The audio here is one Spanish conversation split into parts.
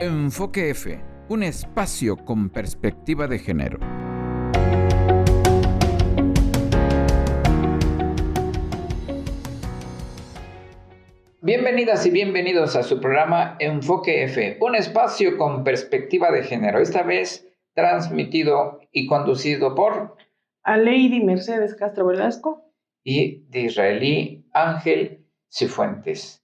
Enfoque F, un espacio con perspectiva de género. Bienvenidas y bienvenidos a su programa Enfoque F, un espacio con perspectiva de género, esta vez transmitido y conducido por Aleidi Mercedes Castro Velasco y de Israelí Ángel Cifuentes.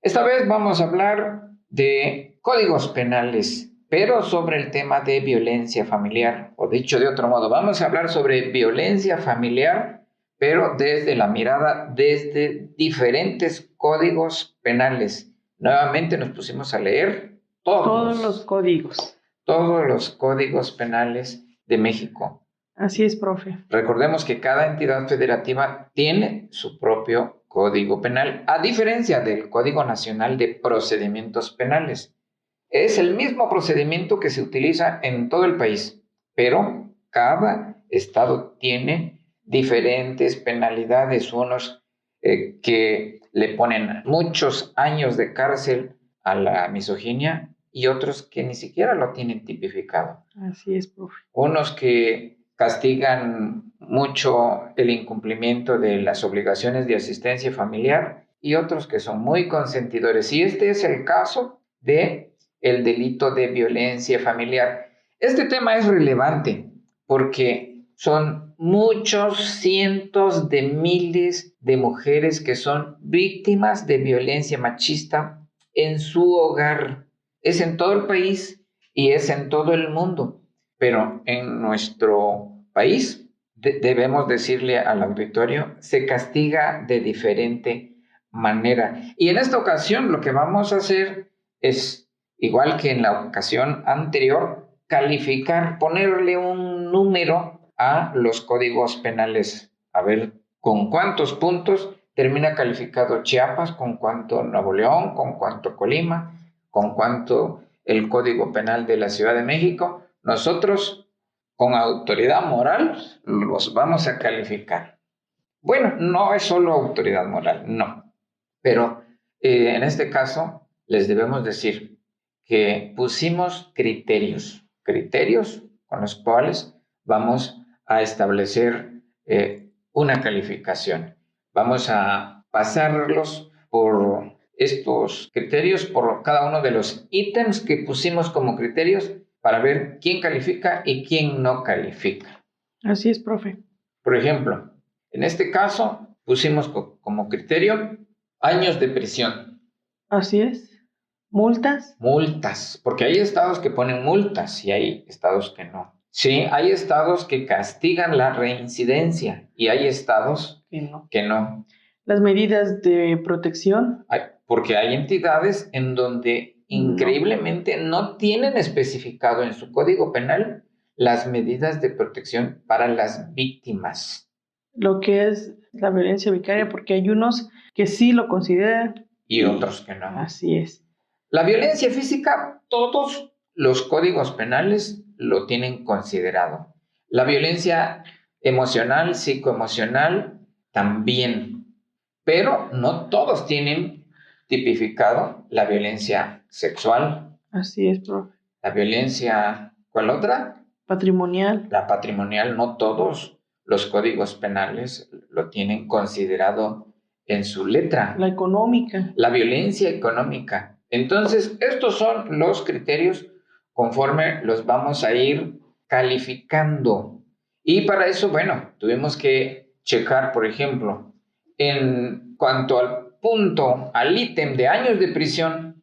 Esta vez vamos a hablar de códigos penales, pero sobre el tema de violencia familiar, o dicho de otro modo, vamos a hablar sobre violencia familiar, pero desde la mirada, desde diferentes códigos penales. Nuevamente nos pusimos a leer todos los códigos penales de México. Así es, profe. Recordemos que cada entidad federativa tiene su propio código penal, a diferencia del Código Nacional de Procedimientos Penales. Es el mismo procedimiento que se utiliza en todo el país, pero cada estado tiene diferentes penalidades, unos que le ponen muchos años de cárcel a la misoginia y otros que ni siquiera lo tienen tipificado. Así es, profe. Unos que castigan mucho el incumplimiento de las obligaciones de asistencia familiar y otros que son muy consentidores. Y este es el caso de el delito de violencia familiar. Este tema es relevante porque son muchos cientos de miles de mujeres que son víctimas de violencia machista en su hogar. Es en todo el país y es en todo el mundo. Pero en nuestro país, debemos decirle al auditorio, se castiga de diferente manera. Y en esta ocasión lo que vamos a hacer es, igual que en la ocasión anterior, calificar, ponerle un número a los códigos penales. A ver, ¿con cuántos puntos termina calificado Chiapas? ¿Con cuánto Nuevo León? ¿Con cuánto Colima? ¿Con cuánto el Código Penal de la Ciudad de México? Nosotros, con autoridad moral, los vamos a calificar. Bueno, no es solo autoridad moral, no. Pero en este caso, les debemos decir que pusimos criterios con los cuales vamos a establecer una calificación. Vamos a pasarlos por estos criterios, por cada uno de los ítems que pusimos como criterios, para ver quién califica y quién no califica. Así es, profe. Por ejemplo, en este caso pusimos como criterio años de prisión. Así es. ¿Multas? Multas, porque hay estados que ponen multas y hay estados que no. Sí, hay estados que castigan la reincidencia y hay estados que no. Las medidas de protección. Porque hay entidades en donde increíblemente no tienen especificado en su código penal las medidas de protección para las víctimas. Lo que es la violencia vicaria, porque hay unos que sí lo consideran y otros que no. Así es. La violencia física, todos los códigos penales lo tienen considerado. La violencia emocional, psicoemocional, también. Pero no todos tienen tipificado la violencia sexual. Así es, profe. La violencia, ¿cuál otra? Patrimonial. La patrimonial, no todos los códigos penales lo tienen considerado en su letra. La económica. La violencia económica. Entonces, estos son los criterios conforme los vamos a ir calificando. Y para eso, bueno, tuvimos que checar, por ejemplo, en cuanto al ítem de años de prisión,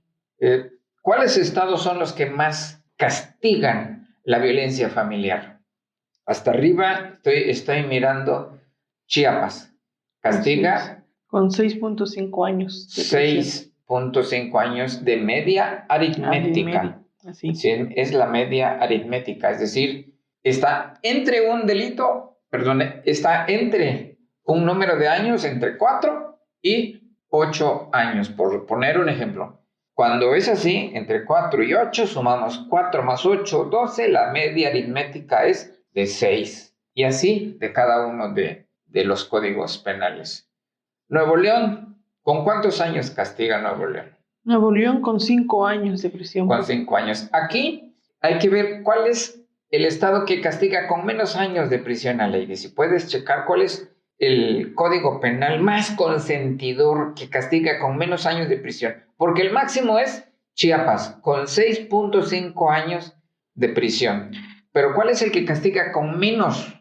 ¿cuáles estados son los que más castigan la violencia familiar? Hasta arriba estoy mirando Chiapas. Castiga con 6.5 años. 6.5 años de media aritmética. Así. Sí, es la media aritmética, es decir, está entre un número de años entre 4 y 8 años, por poner un ejemplo. Cuando es así, entre 4 y 8, sumamos 4 más 8, 12, la media aritmética es de 6. Y así de cada uno de los códigos penales. Nuevo León, ¿con cuántos años castiga Nuevo León? Nuevo León con 5 años de prisión. Con 5 años. Aquí hay que ver cuál es el estado que castiga con menos años de prisión a Lady. Si puedes checar cuál es el código penal más consentidor que castiga con menos años de prisión. Porque el máximo es Chiapas, con 6.5 años de prisión. Pero ¿cuál es el que castiga con menos?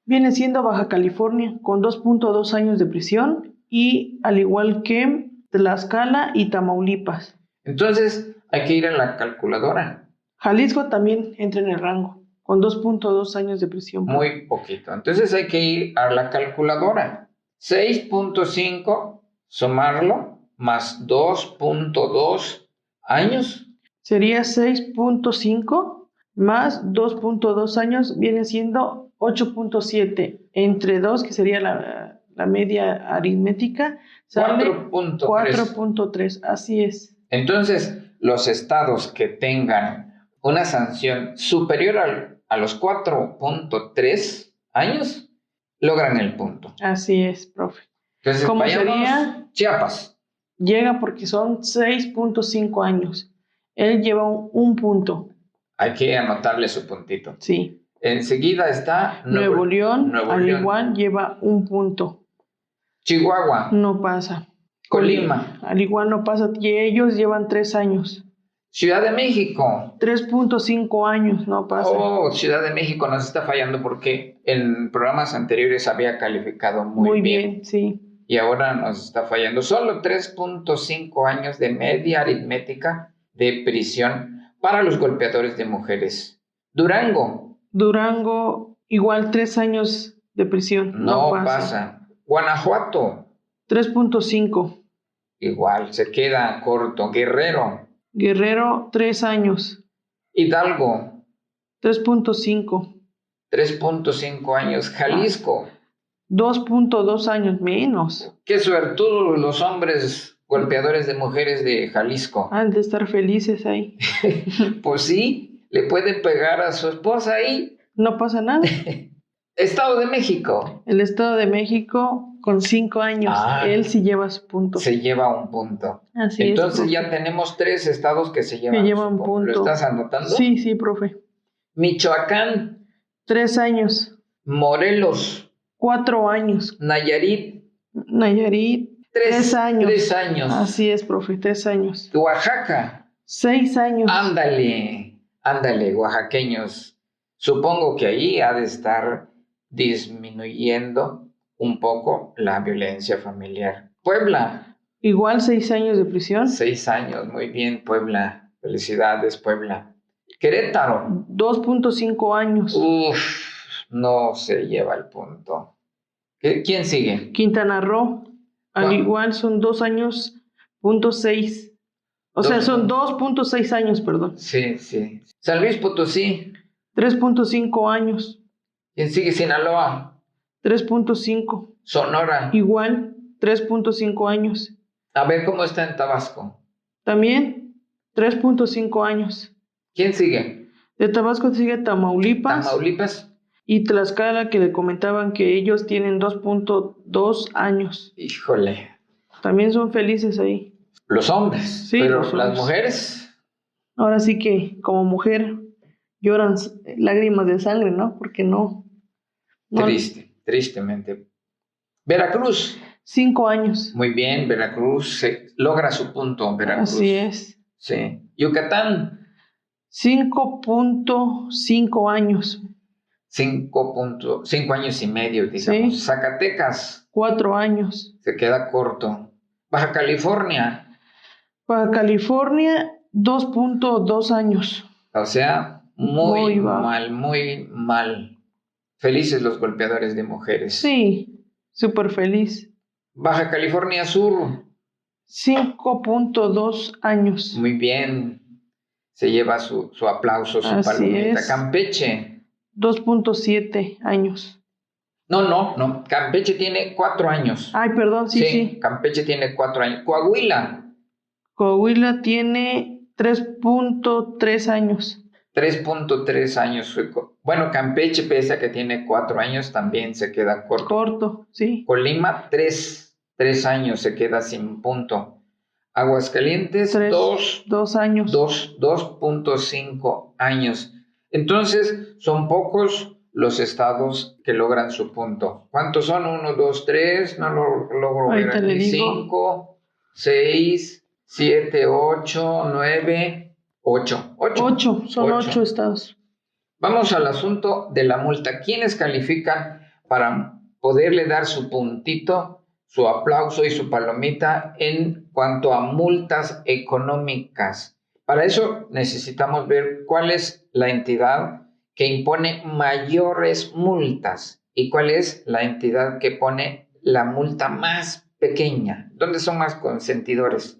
Viene siendo Baja California con 2.2 años de prisión y al igual que Tlaxcala y Tamaulipas. Entonces hay que ir a la calculadora. Jalisco también entra en el rango con 2.2 años de prisión. Muy poquito. Entonces hay que ir a la calculadora. 6.5, sumarlo, más 2.2 años. Sería 6.5 más 2.2 años, viene siendo 8.7. Entre 2, que sería la media aritmética, sale 4.3. Así es. Entonces, los estados que tengan una sanción superior a los 4.3 años logran el punto. Así es, profe. Entonces, ¿Cómo sería? Chiapas. Llega porque son 6.5 años. Él lleva un punto. Hay que anotarle su puntito. Sí. Enseguida está Nuevo León, al igual lleva un punto. Chihuahua. No pasa. Colima. Al igual no pasa. Y ellos llevan 3 años. Ciudad de México. 3.5 años, no pasa. Oh, Ciudad de México nos está fallando porque en programas anteriores había calificado muy bien. Sí. Y ahora nos está fallando. Solo 3.5 años de media aritmética de prisión para los golpeadores de mujeres. Durango. Igual 3 años de prisión. No pasa. Guanajuato. 3.5. Igual, se queda corto. Guerrero. 3 años. Hidalgo. 3.5. 3.5 años. Jalisco. 2.2 años menos. Qué suertudos los hombres golpeadores de mujeres de Jalisco. Han de estar felices ahí. Pues sí, le pueden pegar a su esposa ahí. No pasa nada. Estado de México. El Estado de México con 5 años. Él sí lleva su punto. Se lleva un punto. Así Entonces es, ya tenemos 3 estados que se llevan un punto. ¿Lo estás anotando? Sí, profe. Michoacán. 3 años. Morelos. 4 años. Nayarit. 3 años. 3 años. Así es, profe, 3 años. Oaxaca. 6 años. Ándale, oaxaqueños. Supongo que ahí ha de estar disminuyendo un poco la violencia familiar. Puebla. Igual 6 años de prisión. 6 años, muy bien, Puebla. Felicidades, Puebla. Querétaro. 2.5 años. No se lleva el punto. ¿Quién sigue? Quintana Roo. Al igual son 2 años, .6. O sea, son 2.6 años, perdón. Sí. San Luis Potosí. 3.5 años. ¿Quién sigue? Sinaloa. 3.5. Sonora. Igual, 3.5 años. A ver cómo está en Tabasco. También, 3.5 años. ¿Quién sigue? De Tabasco sigue Tamaulipas. Y Tlaxcala, que le comentaban que ellos tienen 2.2 años. Híjole. También son felices ahí. Los hombres. Sí, pero los las hombres. Mujeres. Ahora sí que, como mujer, lloran lágrimas de sangre, ¿no? Porque no. Tristemente. Veracruz. 5 años. Muy bien, Veracruz logra su punto. Veracruz. Así es. Sí. Yucatán. 5.5 años. 5 años y medio, digamos. Sí. Zacatecas. 4 años. Se queda corto. Baja California. 2.2 años. O sea, muy mal. Felices los golpeadores de mujeres. Sí, súper feliz. Baja California Sur. 5.2 años. Muy bien. Se lleva su aplauso, su palomita. Campeche. 2.7 años. No. Campeche tiene 4 años. Ay, perdón, sí. Campeche tiene 4 años. Coahuila tiene 3.3 años. 3.3 años. Bueno, Campeche, pese a que tiene 4 años, también se queda corto. Sí. Colima, 3 años, se queda sin punto. Aguascalientes, 2 años. 2.5 años. Entonces, son pocos los estados que logran su punto. ¿Cuántos son? 1, 2, 3, no lo logro ver Ahorita le aquí. digo. 5, 6, 7, 8, 9, 8. 8, son 8 estados. Vamos al asunto de la multa. ¿Quiénes califican para poderle dar su puntito, su aplauso y su palomita en cuanto a multas económicas? Para eso necesitamos ver cuál es la entidad que impone mayores multas y cuál es la entidad que pone la multa más pequeña. ¿Dónde son más consentidores?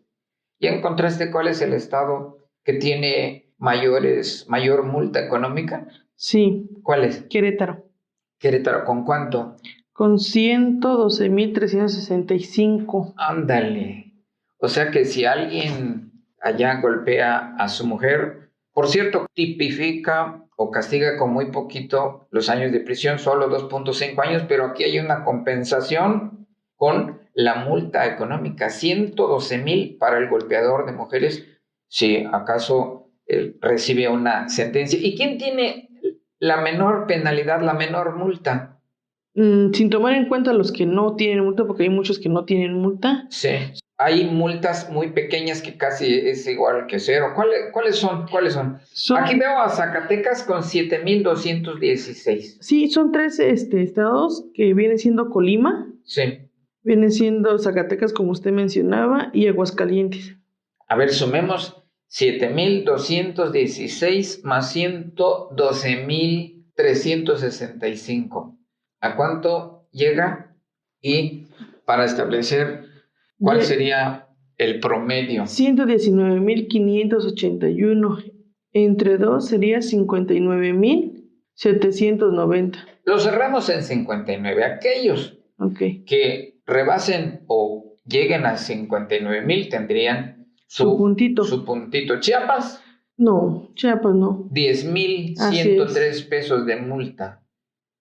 ¿Ya encontraste cuál es el estado que tiene mayor multa económica? Sí. ¿Cuál es? Querétaro. Querétaro, ¿con cuánto? Con 112,365. Ándale. O sea que si alguien allá golpea a su mujer, por cierto, tipifica o castiga con muy poquito los años de prisión, solo 2.5 años, pero aquí hay una compensación con la multa económica, 112,000 para el golpeador de mujeres, si acaso recibe una sentencia. ¿Y quién tiene la menor penalidad, la menor multa? Sin tomar en cuenta los que no tienen multa, porque hay muchos que no tienen multa. Sí, hay multas muy pequeñas que casi es igual que cero. ¿Cuáles son? Aquí veo a Zacatecas con 7,216. Sí, son 3 estados que vienen siendo Colima. Sí. Vienen siendo Zacatecas, como usted mencionaba, y Aguascalientes. A ver, sumemos 7,216 más 112,365. ¿A cuánto llega? Y para establecer cuál sería el promedio. 119,581. Entre 2 sería 59,790. Lo cerramos en 59. Aquellos que rebasen o lleguen a 59,000 tendrían su puntito. ¿Chiapas? No, Chiapas no. 10,103 pesos de multa.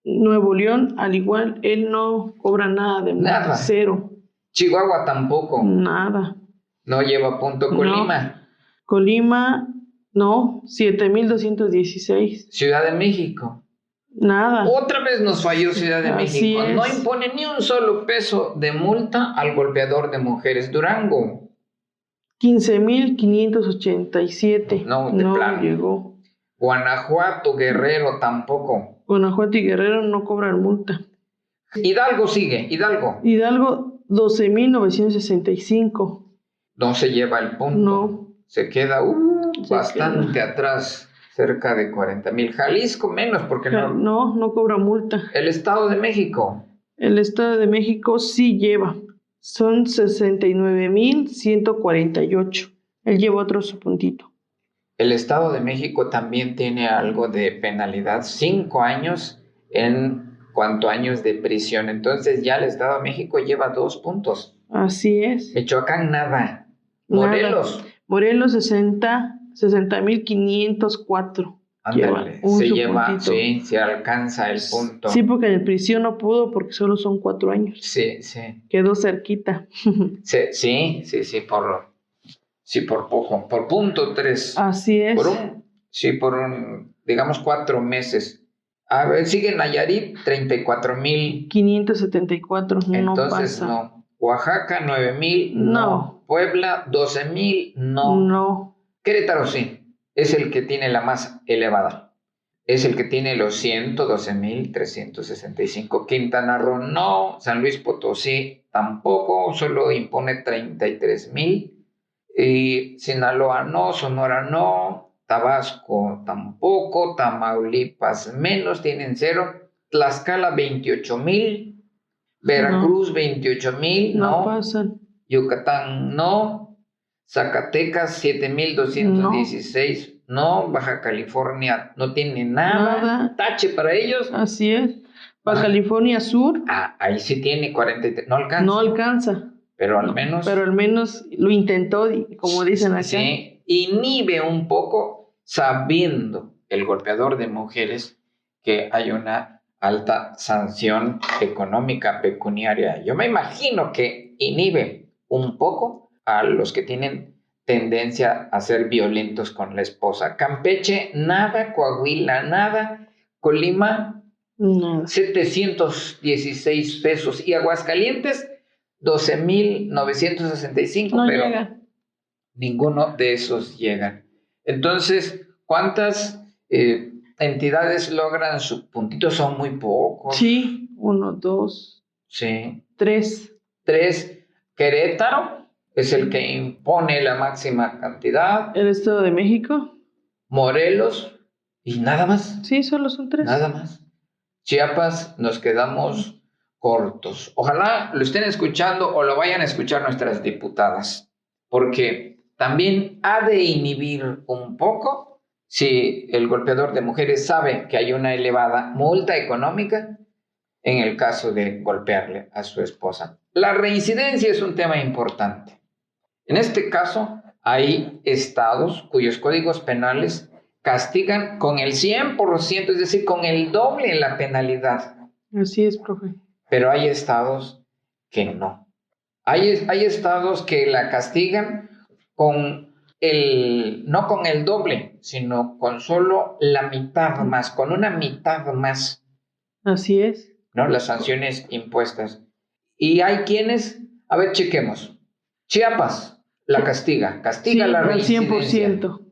Nuevo León, al igual, él no cobra nada de multa. Nada. 0. Chihuahua tampoco. Nada. No lleva punto. Colima. No. Colima, no. 7,216. Ciudad de México. Nada. Otra vez nos falló Ciudad de México. Es. No impone ni un solo peso de multa al golpeador de mujeres. Durango. 15,587. No, de plano. Llegó. Guanajuato, Guerrero tampoco. Guanajuato y Guerrero no cobran multa. Hidalgo sigue. Hidalgo, 12,965. no se lleva el punto. No. Se queda bastante atrás, cerca de 40,000. Jalisco menos porque no cobra multa. El Estado de México. El Estado de México sí lleva. Son 69,148. Él lleva otro su puntito. El Estado de México también tiene algo de penalidad, 5 años en cuanto a años de prisión. Entonces ya el Estado de México lleva 2 puntos. Así es. Michoacán nada. Morelos. Morelos 60,504. Ándale, se alcanza el punto. Sí, porque en prisión no pudo porque solo son 4 años. Sí. Quedó cerquita. Sí, por poco, por punto 3. Así es. Digamos 4 meses. A ver, sigue Nayarit, 34,574. Entonces no. Oaxaca, 9,000. No. Puebla, 12,000. No. Querétaro sí. Es el que tiene la más elevada. Es el que tiene los 112,365. Quintana Roo no. San Luis Potosí tampoco. Solo impone 33,000. Y Sinaloa no. Sonora no. Tabasco tampoco. Tamaulipas menos. Tienen 0. Tlaxcala 28,000. Veracruz 28,000. No pasan. Yucatán no. Zacatecas 7,216. No. Baja California no tiene nada. Tache para ellos. Así es. Baja California Sur. Ahí sí tiene 43. No alcanza. Pero al menos lo intentó, como dicen acá. Sí. Inhibe un poco, sabiendo el golpeador de mujeres que hay una alta sanción económica pecuniaria. Yo me imagino que inhibe un poco a los que tienen tendencia a ser violentos con la esposa. Campeche, nada. Coahuila, nada. Colima, Nada. 716 pesos. Y Aguascalientes, 12,965, No pero llega. ninguno de esos llegan. Entonces, ¿cuántas entidades logran su puntito? Son muy pocos. Sí, 1, 2, Sí. 3. 3. Querétaro es el que impone la máxima cantidad. El Estado de México. Morelos y nada más. Sí, solo son 3. Nada más. Chiapas, nos quedamos cortos. Ojalá lo estén escuchando o lo vayan a escuchar nuestras diputadas, porque también ha de inhibir un poco si el golpeador de mujeres sabe que hay una elevada multa económica en el caso de golpearle a su esposa. La reincidencia es un tema importante. En este caso, hay estados cuyos códigos penales castigan con el 100%, es decir, con el doble en la penalidad. Así es, profe. Pero hay estados que no. Hay estados que la castigan no con el doble, sino con solo la mitad más, con una mitad más. Así es. ¿No? Las sanciones impuestas. Y hay quienes, a ver, chequemos. Chiapas la castiga Sí, la al reincidencia. 100%.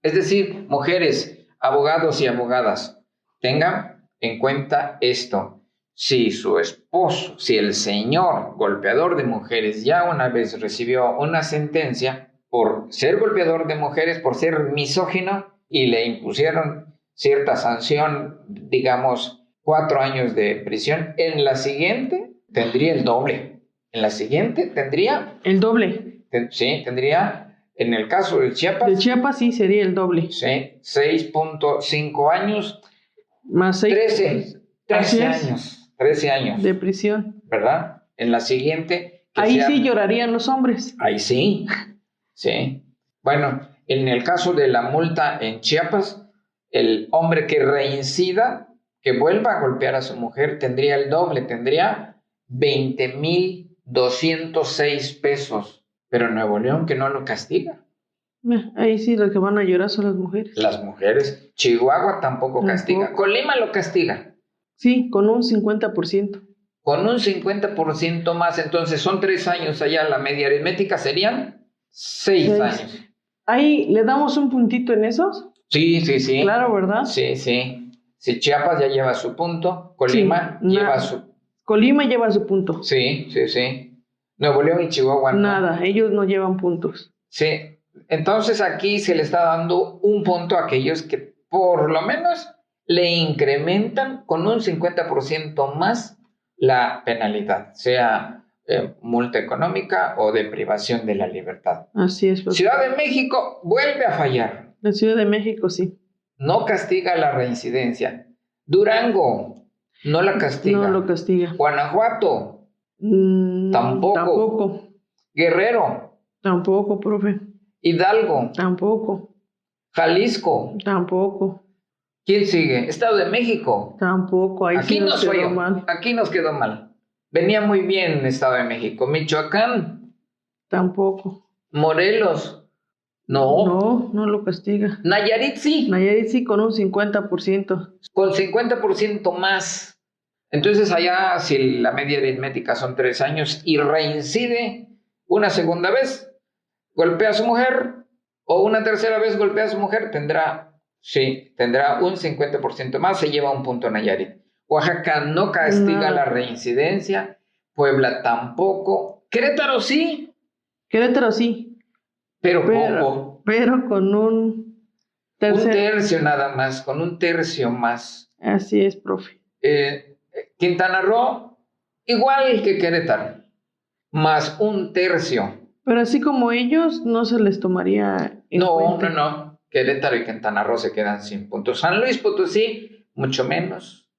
Es decir, mujeres, abogados y abogadas, tengan en cuenta esto. Si su esposo, si el señor golpeador de mujeres ya una vez recibió una sentencia por ser golpeador de mujeres, por ser misógino, y le impusieron cierta sanción, digamos, 4 años de prisión, en la siguiente tendría el doble. En la siguiente tendría... El doble. Sí, tendría, en el caso de Chiapas... De Chiapas sí sería el doble. Sí, 6.5 años. Más 6. 13 años. 13 años. De prisión. ¿Verdad? En la siguiente... Ahí sí llorarían los hombres. Ahí sí. Sí. Bueno, en el caso de la multa en Chiapas, el hombre que reincida, que vuelva a golpear a su mujer, tendría el doble, tendría 20,206 pesos. Pero Nuevo León, que no lo castiga. Ahí sí los que van a llorar son las mujeres. Las mujeres. Chihuahua tampoco castiga. Colima lo castiga. Sí, con un 50%. Con un 50% más, entonces son 3 años allá. La media aritmética serían 6 años. ¿Ahí le damos un puntito en esos? Sí, sí, sí. Claro, ¿verdad? Sí, sí. Si Chiapas ya lleva su punto, Colima lleva su... Colima lleva su punto. Sí, sí, sí. Nuevo León y Chihuahua no. Nada, ellos no llevan puntos. Sí. Entonces aquí se le está dando un punto a aquellos que por lo menos le incrementan con un 50% más la penalidad, sea multa económica o de privación de la libertad. Así es. Ciudad de México vuelve a fallar. La Ciudad de México sí. No castiga la reincidencia. Durango no la castiga. No lo castiga. Guanajuato tampoco. Guerrero tampoco, profe. Hidalgo tampoco. Jalisco tampoco. ¿Quién sigue? Estado de México tampoco. Ahí aquí sí nos quedó mal. Aquí nos quedó mal. Venía muy bien Estado de México. Michoacán tampoco. Morelos no lo castiga. Nayarit sí con un 50%. Con 50% más. Entonces allá, si la media aritmética son 3 años y reincide una segunda vez, golpea a su mujer, o una tercera vez golpea a su mujer, tendrá un 50% más, se lleva un punto Nayarit. Oaxaca no castiga la reincidencia, Puebla tampoco, Querétaro sí. Pero poco. Pero con un tercio nada más, con un tercio más. Así es, profe. Quintana Roo, igual que Querétaro, más un tercio. Pero así como ellos, no se les tomaría en cuenta. No. Querétaro y Quintana Roo se quedan sin puntos. San Luis Potosí, mucho menos.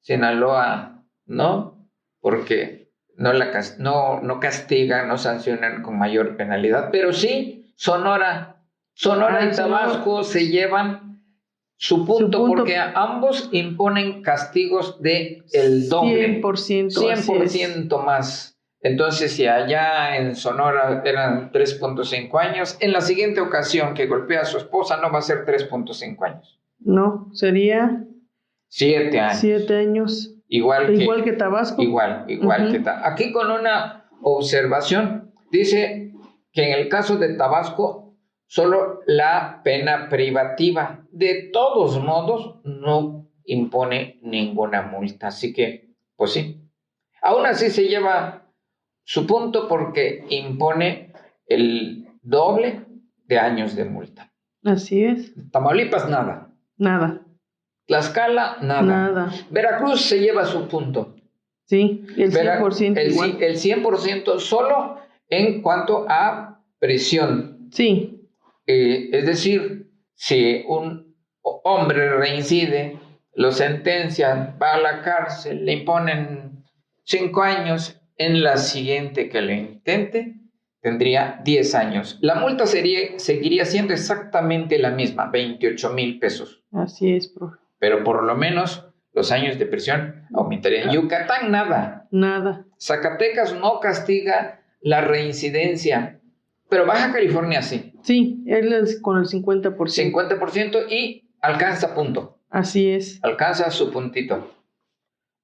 Sinaloa, no, porque no castigan, no sancionan con mayor penalidad. Pero sí, Sonora y Tabasco se llevan su punto porque ambos imponen castigos de el doble. 100%. 100% más. Entonces, si allá en Sonora eran 3.5 años, en la siguiente ocasión que golpea a su esposa no va a ser 3.5 años. No, sería 7 años. 7 años. Igual que Tabasco. Igual que Tabasco. Aquí con una observación, dice que en el caso de Tabasco, solo la pena privativa. De todos modos, no impone ninguna multa. Así que, pues sí. Aún así se lleva su punto porque impone el doble de años de multa. Así es. Tamaulipas, nada. Nada. Tlaxcala, nada. Veracruz se lleva su punto. Sí, el 100% igual. El 100% solo en cuanto a prisión. Sí. Es decir, si un hombre reincide, lo sentencian, va a la cárcel, le imponen 5 años, en la siguiente que lo intente, tendría 10 años. La multa seguiría siendo exactamente la misma, 28,000 pesos. Así es, profe. Pero por lo menos los años de prisión aumentarían. Yucatán, nada. Nada. Zacatecas no castiga la reincidencia, pero Baja California sí. Sí, él es con el 50%. 50% y alcanza punto. Así es. Alcanza su puntito.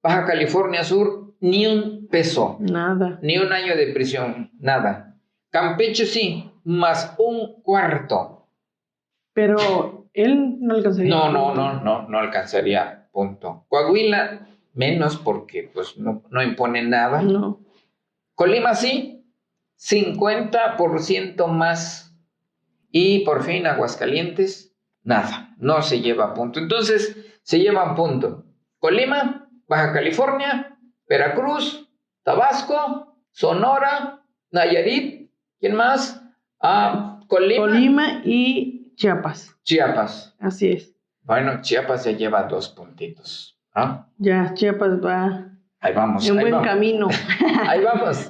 Baja California Sur, ni un peso. Nada. Ni un año de prisión, nada. Campeche sí, más un cuarto. Pero él no alcanzaría. No alcanzaría punto. Coahuila, menos porque pues no impone nada. No. Colima sí, 50% más. Y por fin Aguascalientes, nada, no se lleva punto. Entonces, se llevan punto Colima, Baja California, Veracruz, Tabasco, Sonora, Nayarit, ¿quién más? Colima y Chiapas. Chiapas. Así es. Bueno, Chiapas ya lleva 2 puntitos. Ya, Chiapas va. Ahí vamos. En buen camino. Ahí vamos.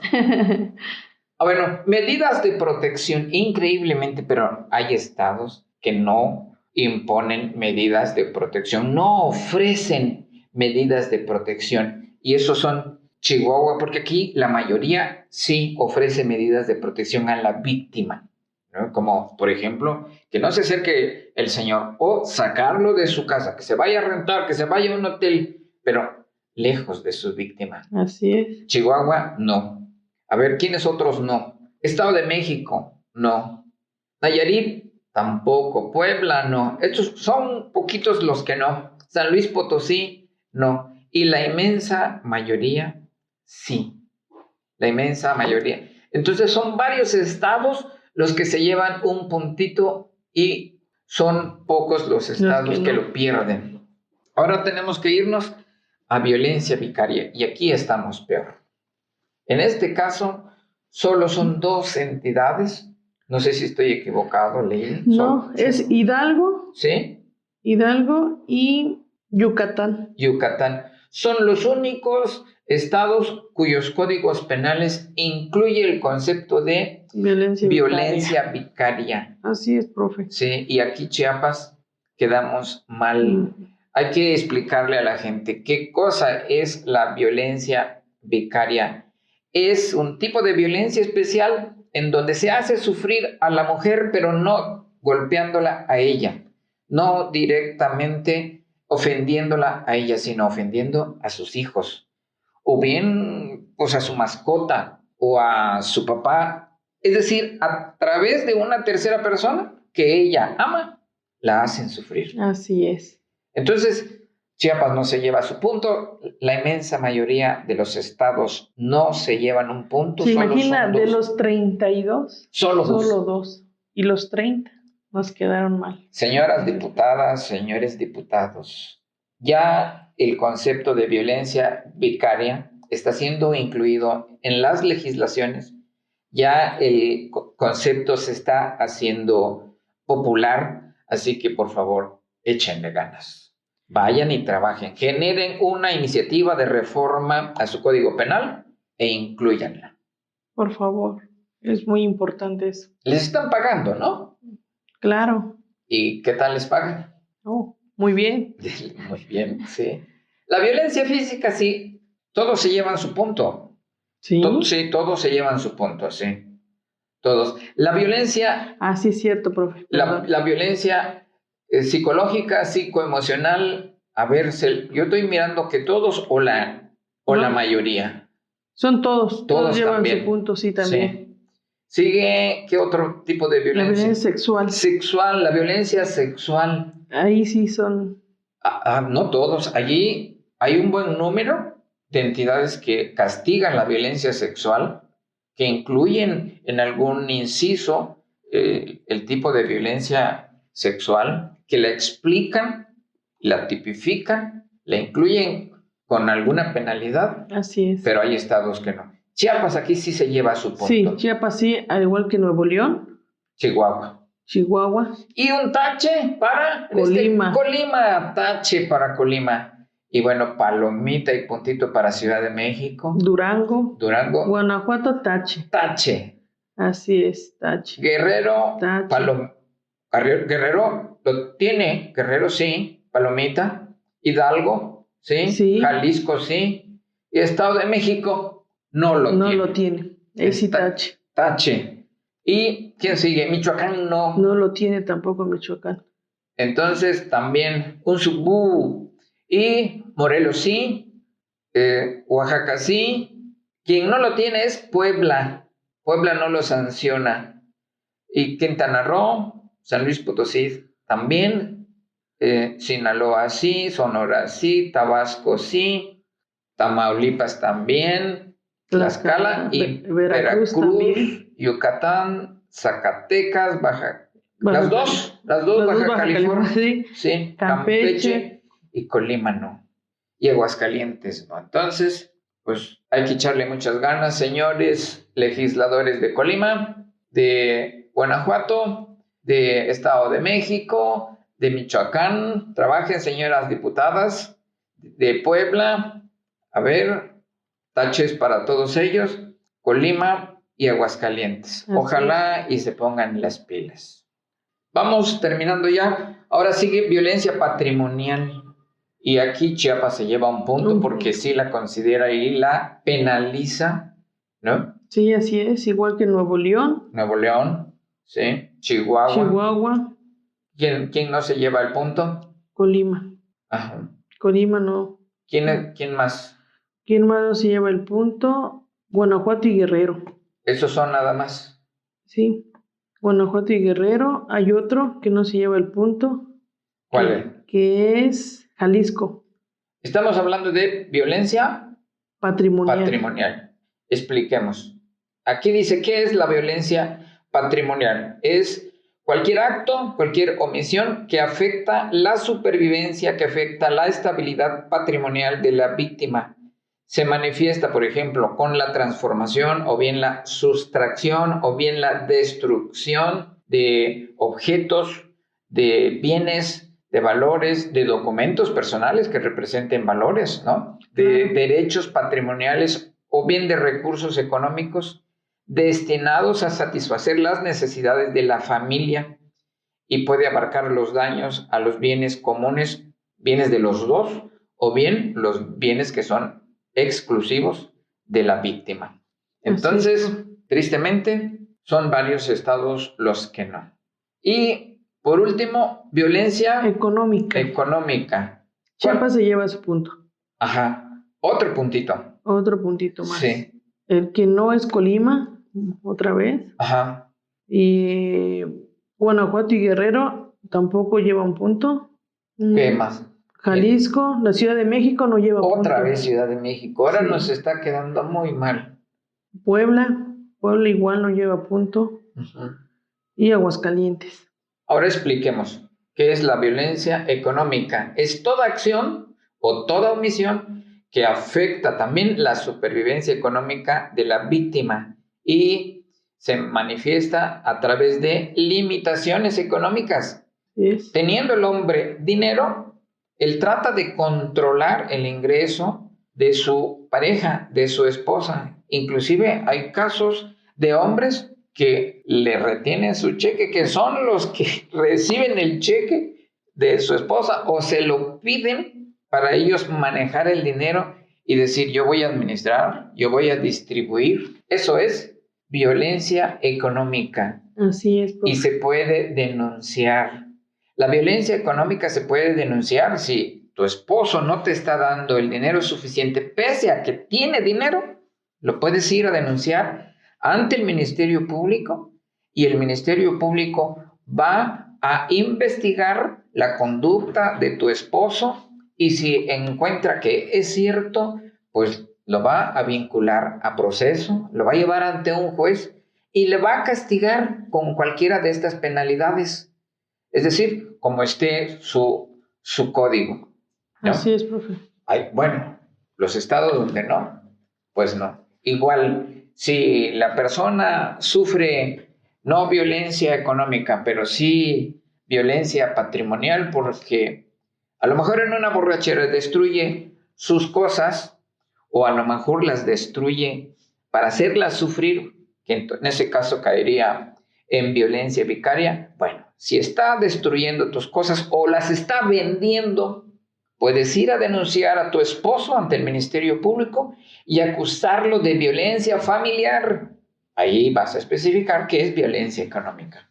Bueno, medidas de protección, increíblemente, pero hay estados que no imponen medidas de protección, no ofrecen medidas de protección. Y esos son Chihuahua, porque aquí la mayoría sí ofrece medidas de protección a la víctima, ¿no? Como, por ejemplo, que no se acerque el señor o sacarlo de su casa, que se vaya a rentar, que se vaya a un hotel, pero lejos de su víctima. Así es. Chihuahua, no. A ver, ¿quiénes otros no? Estado de México, no. Nayarit, tampoco. Puebla, no. Estos son poquitos los que no. San Luis Potosí, no. Y la inmensa mayoría, sí. La inmensa mayoría. Entonces son varios estados los que se llevan un puntito y son pocos los estados que lo pierden. Ahora tenemos que irnos a violencia vicaria y aquí estamos peor. En este caso, solo son 2 entidades. No sé si estoy equivocado, Leila. No, es Hidalgo. ¿Sí? Hidalgo y Yucatán. Yucatán. Son los únicos estados cuyos códigos penales incluye el concepto de violencia vicaria. Así es, profe. Sí, y aquí Chiapas quedamos mal. Hay que explicarle a la gente qué cosa es la violencia vicaria. Es un tipo de violencia especial en donde se hace sufrir a la mujer, pero no golpeándola a ella, no directamente ofendiéndola a ella, sino ofendiendo a sus hijos, o bien pues a su mascota o a su papá, es decir, a través de una tercera persona que ella ama, la hacen sufrir. Así es. Entonces, Chiapas no se lleva su punto, la inmensa mayoría de los estados no se llevan un punto. ¿Se imagina de los 32? Solo 2. Y los 30 nos quedaron mal. Señoras diputadas, señores diputados, ya el concepto de violencia vicaria está siendo incluido en las legislaciones, ya el concepto se está haciendo popular, así que por favor, échenle ganas. Vayan y trabajen, generen una iniciativa de reforma a su Código Penal e incluyanla. Por favor, es muy importante eso. Les están pagando, ¿no? Claro. ¿Y qué tal les pagan? Oh, muy bien. Muy bien, sí. La violencia física, sí, todos se llevan su punto. Sí. Sí, todos se llevan su punto, sí. Todos. La violencia... Sí, es cierto, profe. La violencia psicológica, psicoemocional, a ver, yo estoy mirando que todos o la mayoría. Son todos. Todos llevan también. su punto, sí, también. Sí. Sigue, ¿qué otro tipo de violencia? La violencia sexual. La violencia sexual. Ahí sí son... No todos. Allí hay un buen número de entidades que castigan la violencia sexual, que incluyen en algún inciso el tipo de violencia sexual, que la explican, la tipifican, la incluyen con alguna penalidad. Así es. Pero hay estados que no. Chiapas aquí sí se lleva su punto. Sí, Chiapas sí, al igual que Nuevo León. Chihuahua. Y un tache para Colima. Colima, tache para Colima. Y bueno, palomita y puntito para Ciudad de México. Durango. Guanajuato, tache. Así es, tache. Guerrero, tache. Guerrero lo tiene, Guerrero sí, palomita. Hidalgo, sí. Jalisco sí. Y Estado de México no lo tiene. Es tache. Tache. ¿Y quién sigue? Michoacán no. No lo tiene tampoco Michoacán. Entonces también un subú. Y Morelos sí. Oaxaca sí. Quien no lo tiene es Puebla. Puebla no lo sanciona. Y Quintana Roo, San Luis Potosí también. Sinaloa sí. Sonora sí. Tabasco sí. Tamaulipas también. Tlaxcala y Veracruz también. Yucatán, Zacatecas, las dos Baja California, sí, Campeche y Colima no, y Aguascalientes no. Entonces, pues hay que echarle muchas ganas, señores legisladores de Colima, de Guanajuato, de Estado de México, de Michoacán, trabajen, señoras diputadas, de Puebla, a ver, taches para todos ellos, Colima y Aguascalientes. Ojalá y se pongan las pilas. Vamos terminando ya. Ahora sigue violencia patrimonial. Y aquí Chiapas se lleva un punto porque sí la considera y la penaliza, ¿no? Sí, así es, igual que Nuevo León. Sí. Chihuahua. ¿Quién no se lleva el punto? Colima. Ajá. Colima no. ¿Quién más? ¿Quién más no se lleva el punto? Guanajuato y Guerrero. ¿Esos son nada más? Sí, Guanajuato y Guerrero. Hay otro que no se lleva el punto. ¿Cuál es? Que es Jalisco. Estamos hablando de violencia patrimonial. Expliquemos. Aquí dice, ¿qué es la violencia patrimonial? Es cualquier acto, cualquier omisión que afecta la supervivencia, que afecta la estabilidad patrimonial de la víctima. Se manifiesta, por ejemplo, con la transformación o bien la sustracción o bien la destrucción de objetos, de bienes, de valores, de documentos personales que representen valores, ¿no? De derechos patrimoniales o bien de recursos económicos destinados a satisfacer las necesidades de la familia y puede abarcar los daños a los bienes comunes, bienes de los dos o bien los bienes que son exclusivos de la víctima. Entonces, tristemente, son varios estados los que no. Y, por último, violencia económica. Chiapas se lleva su punto. Ajá. Otro puntito más. Sí. El que no es Colima, otra vez. Ajá. Y Guanajuato y Guerrero tampoco llevan punto. ¿Qué más? Jalisco, la Ciudad de México no lleva punto. Otra vez Ciudad de México. Ahora nos está quedando muy mal. Puebla igual no lleva punto. Uh-huh. Y Aguascalientes. Ahora expliquemos qué es la violencia económica. Es toda acción o toda omisión que afecta también la supervivencia económica de la víctima y se manifiesta a través de limitaciones económicas. Yes. Teniendo el hombre dinero, él trata de controlar el ingreso de su pareja, de su esposa. Inclusive hay casos de hombres que le retienen su cheque, que son los que reciben el cheque de su esposa o se lo piden para ellos manejar el dinero y decir yo voy a administrar, yo voy a distribuir. Eso es violencia económica. Así es, Y profe. se puede denunciar. La violencia económica se puede denunciar si tu esposo no te está dando el dinero suficiente, pese a que tiene dinero, lo puedes ir a denunciar ante el Ministerio Público y el Ministerio Público va a investigar la conducta de tu esposo y si encuentra que es cierto, pues lo va a vincular a proceso, lo va a llevar ante un juez y le va a castigar con cualquiera de estas penalidades, es decir, como esté su código, ¿no? Así es, profe. Bueno, los estados donde no, pues no. Igual, si la persona sufre no violencia económica, pero sí violencia patrimonial, porque a lo mejor en una borrachera destruye sus cosas o a lo mejor las destruye para hacerlas sufrir, que en ese caso caería en violencia vicaria. Bueno, si está destruyendo tus cosas o las está vendiendo, puedes ir a denunciar a tu esposo ante el Ministerio Público y acusarlo de violencia familiar. Ahí vas a especificar que es violencia económica.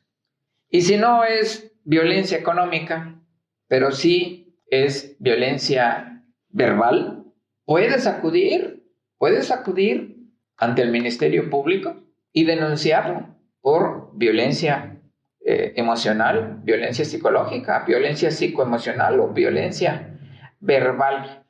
Y si no es violencia económica, pero sí es violencia verbal, puedes acudir ante el Ministerio Público y denunciarlo por violencia emocional, violencia psicológica, violencia psicoemocional o violencia verbal.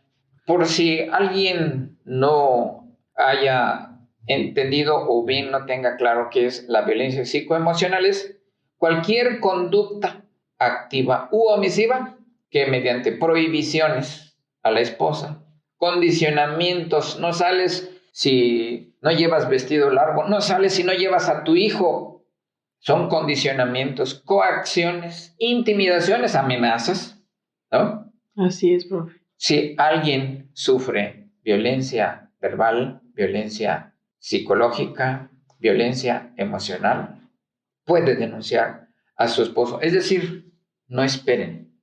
Por si alguien no haya entendido o bien no tenga claro qué es la violencia psicoemocional, es cualquier conducta activa u omisiva que mediante prohibiciones a la esposa, condicionamientos, no sales si no llevas vestido largo, no sales si no llevas a tu hijo, son condicionamientos, coacciones, intimidaciones, amenazas, ¿no? Así es, profe. Si alguien sufre violencia verbal, violencia psicológica, violencia emocional, puede denunciar a su esposo. Es decir, no esperen.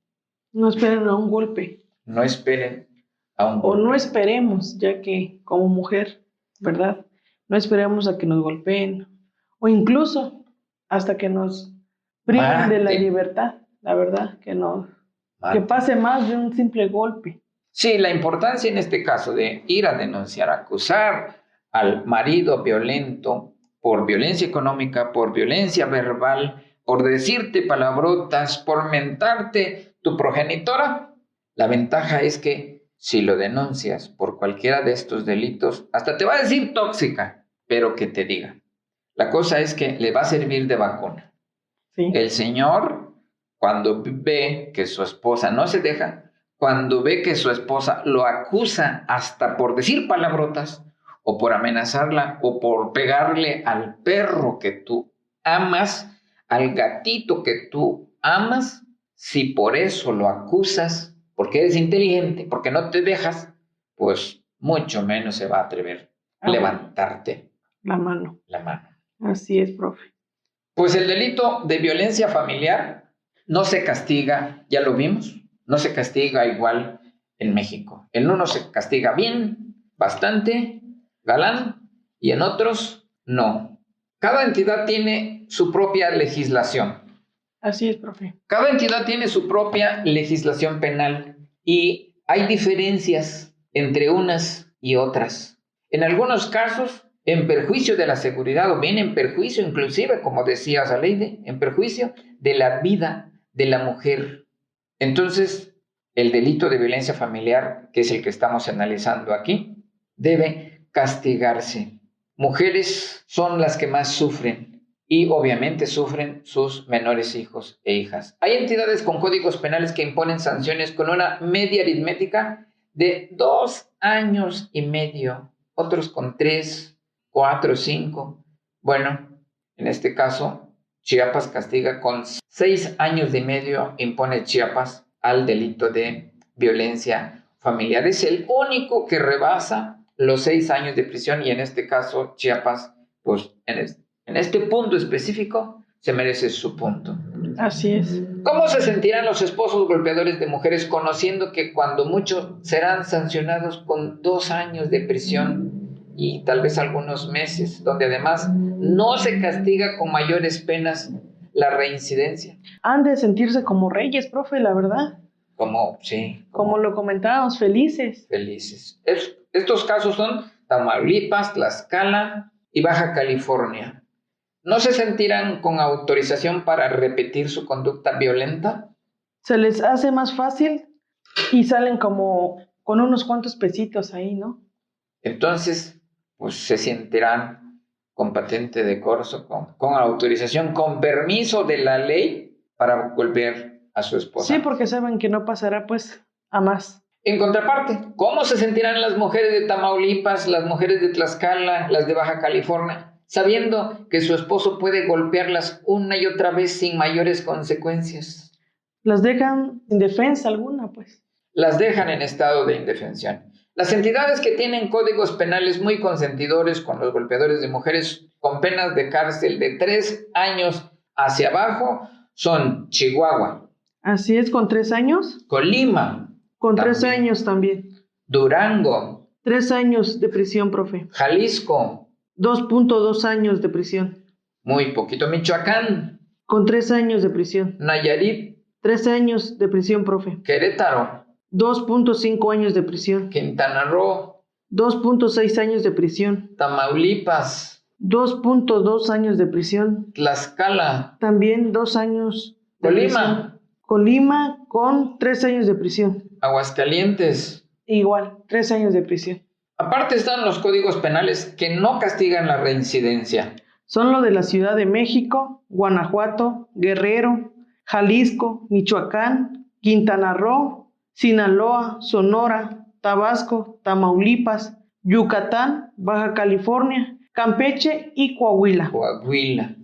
No esperen a un golpe. No esperen a un O golpe. no esperemos, ya que como mujer, ¿verdad? No esperemos a que nos golpeen. O incluso hasta que nos priven de la libertad, la verdad, que pase más de un simple golpe. Sí, la importancia en este caso de ir a denunciar, acusar al marido violento por violencia económica, por violencia verbal, por decirte palabrotas, por mentarte tu progenitora, la ventaja es que si lo denuncias por cualquiera de estos delitos, hasta te va a decir tóxica, pero que te diga. La cosa es que le va a servir de vacuna. Sí. El señor, cuando ve que su esposa no se deja, cuando ve que su esposa lo acusa hasta por decir palabrotas, o por amenazarla, o por pegarle al perro que tú amas, al gatito que tú amas, si por eso lo acusas, porque eres inteligente, porque no te dejas, pues mucho menos se va a atrever a levantarte la mano. Así es, profe. Pues el delito de violencia familiar no se castiga, ya lo vimos, no se castiga igual en México. En unos se castiga bien, bastante, galán, y en otros no. Cada entidad tiene su propia legislación. Así es, profe. Cada entidad tiene su propia legislación penal y hay diferencias entre unas y otras. En algunos casos, en perjuicio de la seguridad o bien en perjuicio, inclusive, como decía Zaleide, en perjuicio de la vida de la mujer. Entonces, el delito de violencia familiar, que es el que estamos analizando aquí, debe castigarse. Mujeres son las que más sufren y obviamente sufren sus menores hijos e hijas. Hay entidades con códigos penales que imponen sanciones con una media aritmética de 2 años y medio, otros con 3, 4, 5. Bueno, en este caso, Chiapas castiga con 6 años y medio, impone Chiapas al delito de violencia familiar. Es el único que rebasa los 6 años de prisión y en este caso Chiapas, pues en este punto específico, se merece su punto. Así es. ¿Cómo se sentirán los esposos golpeadores de mujeres conociendo que cuando mucho serán sancionados con 2 años de prisión y tal vez algunos meses, donde además no se castiga con mayores penas la reincidencia? Han de sentirse como reyes, profe, la verdad. Sí, Como lo comentábamos, felices. felices. Estos casos son Tamaulipas, Tlaxcala y Baja California. ¿No se sentirán con autorización para repetir su conducta violenta? Se les hace más fácil y salen como con unos cuantos pesitos ahí, ¿no? Entonces, pues se sentirán con patente de corso, con autorización, con permiso de la ley para volver a su esposa. Sí, porque saben que no pasará pues a más. En contraparte, ¿cómo se sentirán las mujeres de Tamaulipas, las mujeres de Tlaxcala, las de Baja California, sabiendo que su esposo puede golpearlas una y otra vez sin mayores consecuencias? Las dejan sin defensa alguna, pues. Las dejan en estado de indefensión. Las entidades que tienen códigos penales muy consentidores con los golpeadores de mujeres con penas de cárcel de 3 años hacia abajo son Chihuahua. Así es, con 3 años. Colima. Con 3 también. años también. Durango. 3 años de prisión, profe. Jalisco. 2.2 años de prisión. Muy poquito. Michoacán. Con 3 años de prisión. Nayarit. 3 años de prisión, profe. Querétaro. 2.5 años de prisión. Quintana Roo. 2.6 años de prisión. Tamaulipas. 2.2 años de prisión. Tlaxcala. También 2 años de Colima. prisión. Colima con 3 años de prisión. Aguascalientes. Igual, 3 años de prisión. Aparte están los códigos penales que no castigan la reincidencia. Son lo de la Ciudad de México, Guanajuato, Guerrero, Jalisco, Michoacán, Quintana Roo, Sinaloa, Sonora, Tabasco, Tamaulipas, Yucatán, Baja California, Campeche y Coahuila. Coahuila.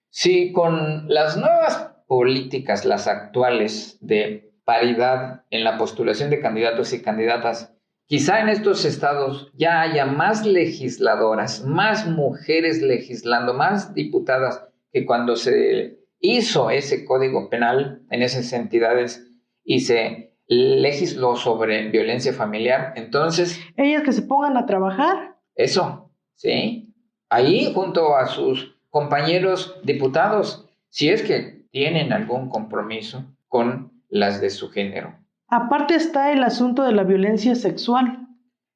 Sí, con las nuevas políticas, las actuales de paridad en la postulación de candidatos y candidatas, quizá en estos estados ya haya más legisladoras, más mujeres legislando, más diputadas que cuando se hizo ese código penal en esas entidades y se legisló sobre violencia familiar. Entonces, ellas que se pongan a trabajar. Eso, ¿sí? Ahí junto a sus compañeros diputados, si es que tienen algún compromiso con las de su género. Aparte está el asunto de la violencia sexual.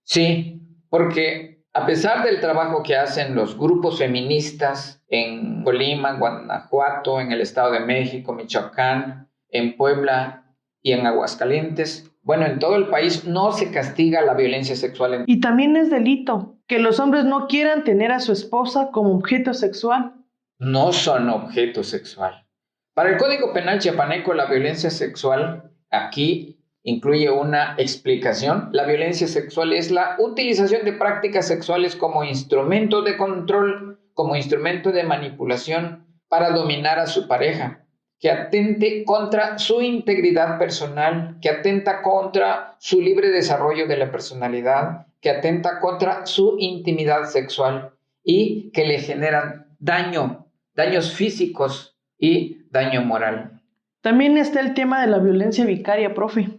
Sí, porque a pesar del trabajo que hacen los grupos feministas en Colima, Guanajuato, en el Estado de México, Michoacán, en Puebla y en Aguascalientes, bueno, en todo el país no se castiga la violencia sexual. Y también es delito que los hombres no quieran tener a su esposa como objeto sexual. No son objeto sexual. Para el Código Penal chiapaneco, la violencia sexual aquí incluye una explicación. La violencia sexual es la utilización de prácticas sexuales como instrumento de control, como instrumento de manipulación para dominar a su pareja, que atente contra su integridad personal, que atenta contra su libre desarrollo de la personalidad, que atenta contra su intimidad sexual y que le generan daños físicos y daño moral. También está el tema de la violencia vicaria, profe.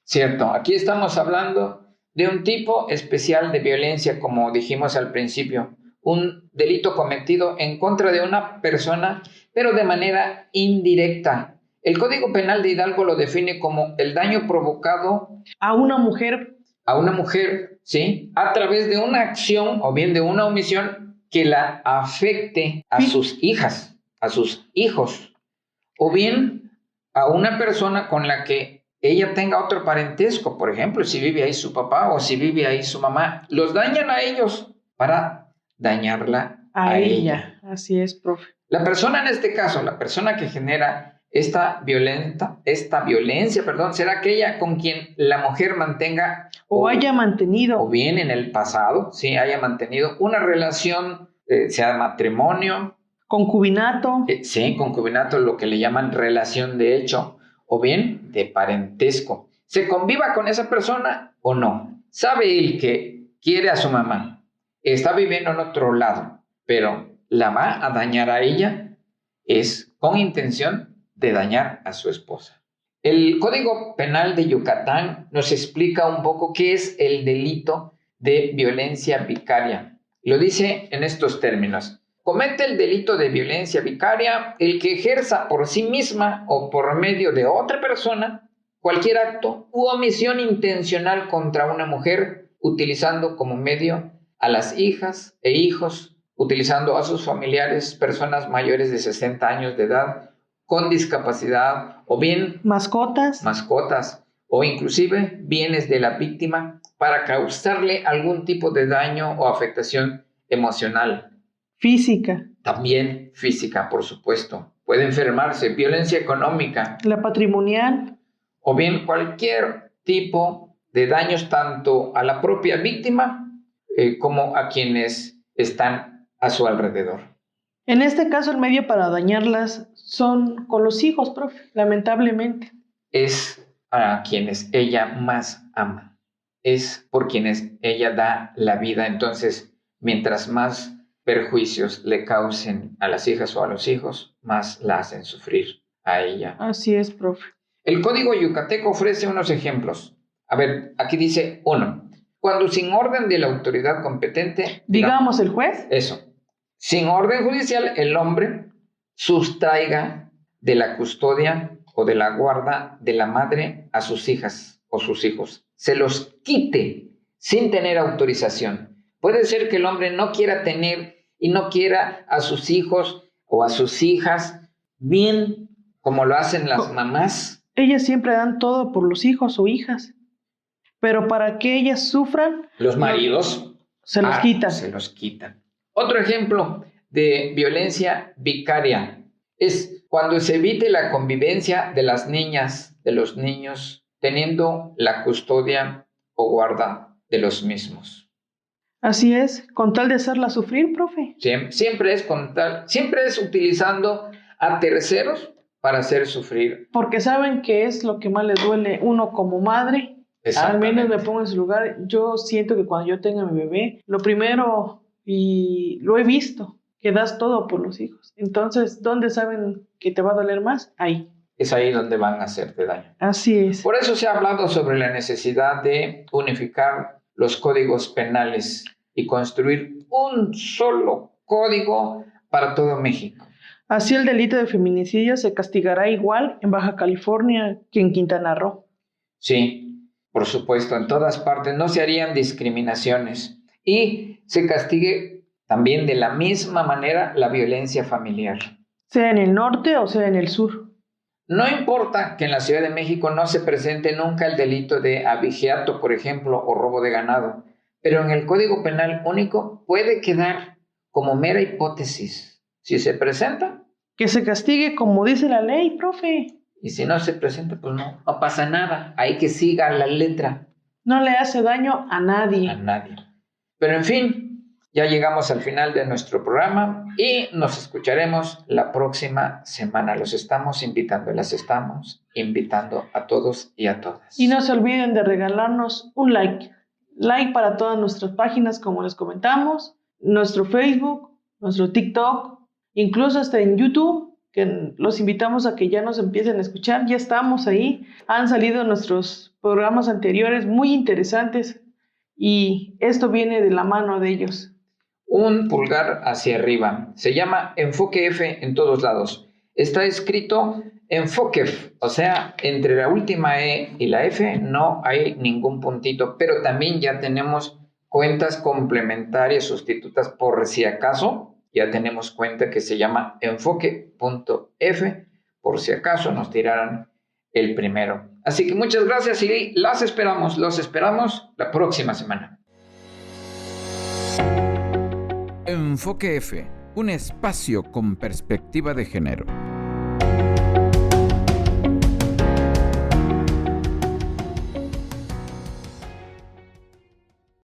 Cierto, aquí estamos hablando de un tipo especial de violencia, como dijimos al principio, un delito cometido en contra de una persona, pero de manera indirecta. El Código Penal de Hidalgo lo define como el daño provocado a una mujer, ¿sí? A través de una acción o bien de una omisión que la afecte a sus hijas, a sus hijos, o bien a una persona con la que ella tenga otro parentesco, por ejemplo, si vive ahí su papá o si vive ahí su mamá, los dañan a ellos para dañarla a ella. Así es, profe. La persona en este caso, la persona que genera esta violencia, será aquella con quien la mujer mantenga o haya mantenido, o bien en el pasado, sí, haya mantenido una relación, sea matrimonio, concubinato. Sí, concubinato, lo que le llaman relación de hecho, o bien de parentesco. ¿Se conviva con esa persona o no? Sabe él que quiere a su mamá, está viviendo en otro lado, pero la va a dañar a ella, es con intención de dañar a su esposa. El Código Penal de Yucatán nos explica un poco qué es el delito de violencia vicaria. Lo dice en estos términos: comete el delito de violencia vicaria el que ejerza por sí misma o por medio de otra persona cualquier acto u omisión intencional contra una mujer, utilizando como medio a las hijas e hijos, utilizando a sus familiares, personas mayores de 60 años de edad, con discapacidad, o bien mascotas, o inclusive bienes de la víctima, para causarle algún tipo de daño o afectación emocional. Física. También física, por supuesto. Puede enfermarse, violencia económica. La patrimonial. O bien cualquier tipo de daños tanto a la propia víctima como a quienes están a su alrededor. En este caso, el medio para dañarlas son con los hijos, profe, lamentablemente. Es a quienes ella más ama. Es por quienes ella da la vida. Entonces, mientras más perjuicios le causen a las hijas o a los hijos, más la hacen sufrir a ella. Así es, profe. El Código Yucateco ofrece unos ejemplos. A ver, aquí dice 1. Cuando sin orden de la autoridad competente... Digamos el juez. Eso. Sin orden judicial, el hombre sustraiga de la custodia o de la guarda de la madre a sus hijas o sus hijos. Se los quite sin tener autorización. Puede ser que el hombre no quiera tener y no quiera a sus hijos o a sus hijas, bien como lo hacen las mamás. Ellas siempre dan todo por los hijos o hijas, pero para que ellas sufran, los maridos se los quitan. Se los quitan. Otro ejemplo de violencia vicaria es cuando se evite la convivencia de las niñas, de los niños, teniendo la custodia o guarda de los mismos. Así es, con tal de hacerla sufrir, profe. Siempre es utilizando a terceros para hacer sufrir. Porque saben que es lo que más les duele uno como madre. Al menos me pongo en su lugar. Yo siento que cuando yo tenga mi bebé, lo primero, y lo he visto, que das todo por los hijos. Entonces, ¿dónde saben que te va a doler más? Ahí. Es ahí donde van a hacerte daño. Así es. Por eso se ha hablado sobre la necesidad de unificar los códigos penales y construir un solo código para todo México. Así el delito de feminicidio se castigará igual en Baja California que en Quintana Roo. Sí, por supuesto, en todas partes no se harían discriminaciones y se castigue también de la misma manera la violencia familiar. Sea en el norte o sea en el sur. No importa que en la Ciudad de México no se presente nunca el delito de abigeato, por ejemplo, o robo de ganado, pero en el Código Penal único puede quedar como mera hipótesis. Si se presenta, que se castigue como dice la ley, profe. Y si no se presenta, pues no pasa nada. Hay que siga la letra. No le hace daño a nadie. A nadie. Pero en fin, ya llegamos al final de nuestro programa y nos escucharemos la próxima semana. Las estamos invitando a todos y a todas. Y no se olviden de regalarnos un like. Like para todas nuestras páginas, como les comentamos, nuestro Facebook, nuestro TikTok, incluso hasta en YouTube, que los invitamos a que ya nos empiecen a escuchar. Ya estamos ahí. Han salido nuestros programas anteriores muy interesantes y esto viene de la mano de ellos. Un pulgar hacia arriba. Se llama Enfoque F en todos lados. Está escrito Enfoque F, o sea, entre la última E y la F no hay ningún puntito, pero también ya tenemos cuentas complementarias sustitutas por si acaso. Ya tenemos cuenta que se llama enfoque.f, por si acaso nos tiraran el primero. Así que muchas gracias y los esperamos la próxima semana. Enfoque F, un espacio con perspectiva de género.